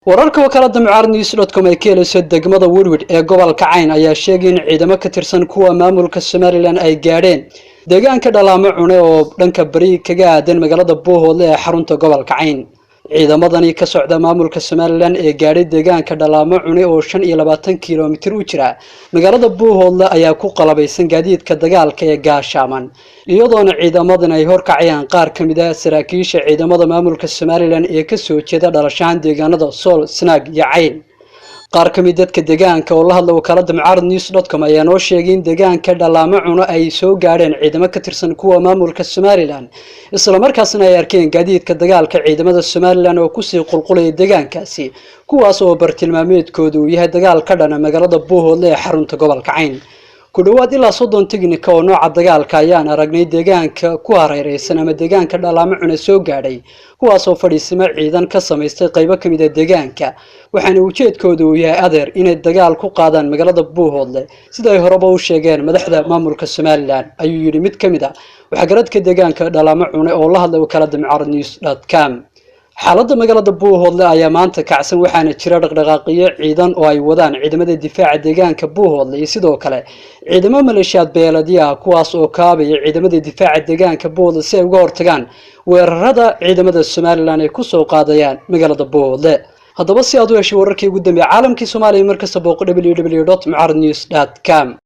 wararka wakaalada mucaaradnews.com ay ka helayso degmada Woodward ee gobolka Cayn ayaa sheegay in ciidamo ka tirsan kuwa maamulka Somaliland ay gaadheen deegaanka Dhalaamo Cune oo dhanka bari kaga aadan magaalada Buuhoodle ee xarunta gobolka Cayn. ciidamadani ka socda maamulka Somaliland ee gaadhay deegaanka Dhalaamo Cune oo 25 kiiloomitir u jira magaalada Buuhoodle ayaa ku qalabaysan gaadiidka dagaalka ee gaashaaman iyadoona ciidamadan ay horkacayaan qaar kamid ah saraakiisha ciidamada maamulka Somaliland ee ka soo jeeda dhalashaan deegaanada Sool, Snaag iyo Cayn. qaar kamid dadka deegaanka oo la hadla wakaalada mucaaradnews.com ayaa noo sheegay in deegaanka Dhalaamo Cune ay soo gaadheen ciidamo ka tirsan kuwa maamulka Somaliland isla markaasna ay arkeen gaadiidka dagaalka ciidamada Somaliland oo ku sii qulqulay deegaankaasi kuwaas oo bartilmaameedkoodu yahay dagaal ka dhana magaalada Buuhoodle ee xarunta gobolka Cayn. ku dhawaad ilaa 30 tignika oo nooca dagaalka ayaan aragnay deegaanka ku hareeraysan ama deegaanka Dhalaamo Cune soo gaadhay kuwaas oo fadhiisimo ciidan ka sameystay qaybo kamid ah deegaanka waxaana ujeedkoodu yahay adeer inay dagaal ku qaadaan magaalada Buuhoodle sida ay horeba u sheegeen madaxda maamulka Somaliland ayuu yiri mid kamid ah waxa garadka deegaanka Dhalaamo Cune oo la hadlay wakaalada mucaaradnews.com. xaaladda magaalada Buuhoodle ayaa maanta kacsan waxaana jira dhaqdhaqaaqyo ciidan oo ay wadaan ciidamada difaaca deegaanka Buuhoodle iyo sidoo kale ciidamo maleeshiyaad beeladiya kuwaas oo kaabaya ciidamada difaaca deegaanka Buuhoodle si ay uga hortagaan weerarada ciidamada Somaliland ay ku soo qaadayaan magaalada Buuhoodle. haddaba si aad u hesho wararkii ugu dambeeyay caalamka Soomaaliya markasta booqo www.mucaaradnews.com.